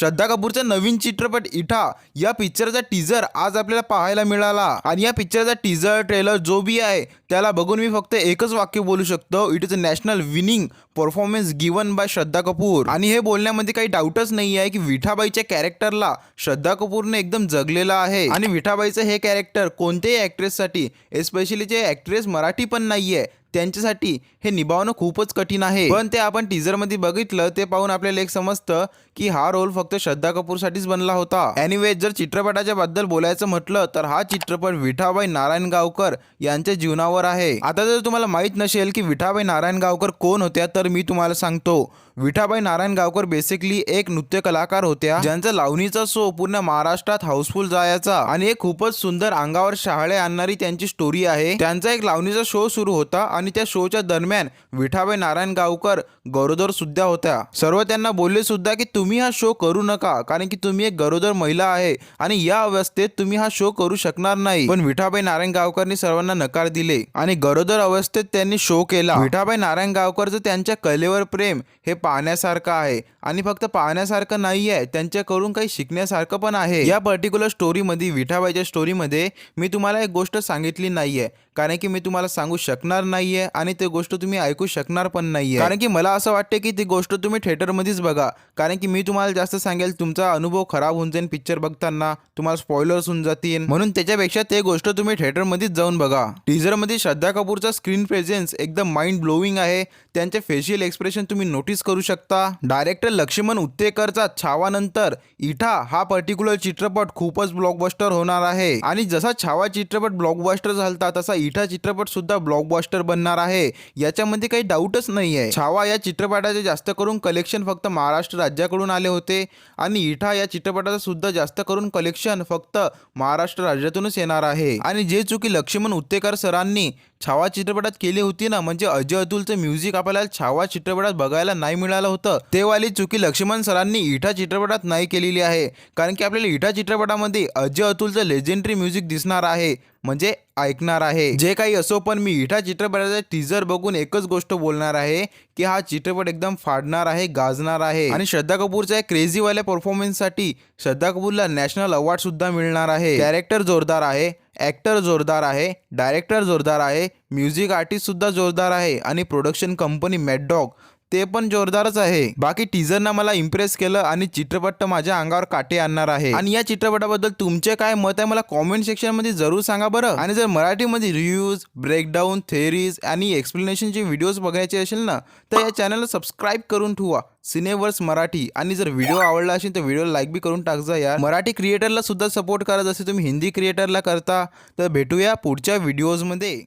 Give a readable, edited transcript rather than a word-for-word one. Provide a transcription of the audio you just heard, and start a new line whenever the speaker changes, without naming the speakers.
श्रद्धा कपूरचा नवीन चित्रपट इठा या पिक्चरचा टीजर आज आपल्याला पाहायला मिळाला आणि या पिक्चरचा टीजर ट्रेलर जो भी आहे त्याला बघून मी फक्त एकच वाक्य बोलू शकतो, it is a national winning performance given by Shraddha Kapoor. आणि हे बोलण्यामध्ये काही डाऊटच नाही आहे की विठाबाईच्या कॅरेक्टरला श्रद्धा कपूरने एकदम जगलेला आहे आणि विठाबाईचं हे कॅरेक्टर कोणत्याही ॲक्ट्रेससाठी, एस्पेशली जे ॲक्ट्रेस मराठी पण नाहीये त्यांच्यासाठी हे निभावणं खूपच कठीण आहे। पण ते आपण टीजर मध्ये बघितलं ते पाहून आपल्याला एक समजतं की हा रोल फक्त श्रद्धा कपूरसाठीच बनला होता। एनिवे जर चित्रपटाच्या बद्दल बोलायचं म्हटलं तर हा चित्रपट विठाबाई नारायणगावकर यांच्या जीवनावर आहे। आता जर तुम्हाला माहित नसेल की विठाबाई नारायणगावकर कोण होत्या तर मी तुम्हाला सांगतो। विठाबाई नारायणगावकर बेसिकली एक नृत्य कलाकार होत्या ज्यांचा लावणीचा शो पूर्ण महाराष्ट्रात हाऊसफुल जायचा आणि एक खूपच सुंदर अंगावर शहाळे आणणारी त्यांची स्टोरी आहे। त्यांचा एक लावणीचा शो सुरू होता आणि त्या शोच्या दरम्यान विठाबाई नारायणगावकर गरोदर सुद्धा होत्या। सर्व त्यांना बोलले सुद्धा की तुम्ही हा शो करू नका कारण की तुम्ही एक गरोदर महिला आहे आणि या अवस्थेत तुम्ही हा शो करू शकणार नाही। पण विठाबाई नारायणगावकरनी सर्वांना नकार दिले आणि गरोदर अवस्थेत त्यांनी शो केला। विठाबाई नारायणगावकरचं त्यांच्या कलेवर प्रेम हे पाहण्यासारखं आहे आणि फक्त पाहण्यासारखं नाही आहे, त्यांच्याकडून काही शिकण्यासारखं पण आहे। या पर्टिक्युलर स्टोरीमध्ये, विठाबाईच्या स्टोरीमध्ये मी तुम्हाला एक गोष्ट सांगितली नाहीये कारण की मी तुम्हाला सांगू शकणार नाहीये आणि ती गोष्ट तुम्ही ऐकू शकणार पण नाहीये कारण की मला असं वाटतं की ती गोष्ट तुम्ही थिएटरमध्येच बघा कारण की मी तुम्हाला जास्त सांगेल तुमचा अनुभव खराब होऊन जाईल पिक्चर बघताना, तुम्हाला स्पॉयलर्स होऊन जातील, म्हणून त्याच्यापेक्षा ते गोष्ट तुम्ही थिएटरमध्येच जाऊन बघा। टीजरमध्ये श्रद्धा कपूरचा स्क्रीन प्रेझेन्स एकदम माइंड ब्लोईंग आहे, त्यांचे फेशियल एक्सप्रेशन तुम्ही नोटीस करू शकता। डायरेक्टर लक्ष्मण उत्तेकरचा छावानंतर इठा हा पर्टिक्युलर चित्रपट खूपच ब्लॉकबस्टर होणार आहे आणि जसा छावा चित्रपट ब्लॉकबस्टर झालता तसा इठा चित्रपट सुद्धा ब्लॉकबस्टर बनणार आहे, याच्यामध्ये काही डाऊटच नाही आहे। छावा या चित्रपटाचे जास्त करून कलेक्शन फक्त महाराष्ट्र राज्याकडून आले होते आणि इठा या चित्रपटाचं सुद्धा जास्त करून कलेक्शन फक्त महाराष्ट्र राज्यातूनच येणार आहे। आणि जे चुकी लक्ष्मण उत्तेकर सरांनी छावा चित्रपटात केली होती ना, म्हणजे अजय अतुलचं म्युझिक आपल्याला छावा चित्रपटात बघायला नाही मिळालं होतं, ते वाली चुकी लक्ष्मण सरांनी इठा चित्रपटात नाही केलेली आहे कारण की आपल्याला इठा चित्रपटामध्ये अजय अतुलचं लेजेंडरी म्युझिक दिसणार आहे, म्हणजे ऐकणार आहे। जे काही असो पण मी इठा चित्रपटाचा टीजर बघून एकच गोष्ट बोलणार आहे की हा चित्रपट एकदम फाडणार आहे, गाजणार आहे आणि श्रद्धा कपूरच्या क्रेझीवाल्या परफॉर्मन्ससाठी श्रद्धा कपूरला नॅशनल अवॉर्ड सुद्धा मिळणार आहे। कॅरेक्टर जोरदार आहे, ॲक्टर जोरदार आहे, डायरेक्टर जोरदार आहे, म्युझिक आर्टिस्ट सुद्धा जोरदार आहे आणि प्रोडक्शन कंपनी मॅड डॉग ते पण जोरदारच आहे। बाकी टीजरनं मला इम्प्रेस केलं आणि चित्रपट माझ्या अंगावर काटे आणणार आहे। आणि या चित्रपटाबद्दल तुमचे काय मत आहे मला कॉमेंट सेक्शन मध्ये जरूर सांगा बरं। आणि जर मराठीमध्ये रिव्ह्यूज, ब्रेकडाऊन, थेअरीज आणि एक्सप्लेनेशनचे व्हिडिओज बघायचे असेल ना तर या चॅनलला सबस्क्राईब करून ठेवा, सिनेवर्स मराठी। आणि जर व्हिडिओ आवडला असेल तर व्हिडिओला लाईक बी करून टाकजा यार। मराठी क्रिएटरला सुद्धा सपोर्ट करा जसे तुम्ही हिंदी क्रिएटरला करता। तर भेटूया पुढच्या व्हिडिओजमध्ये।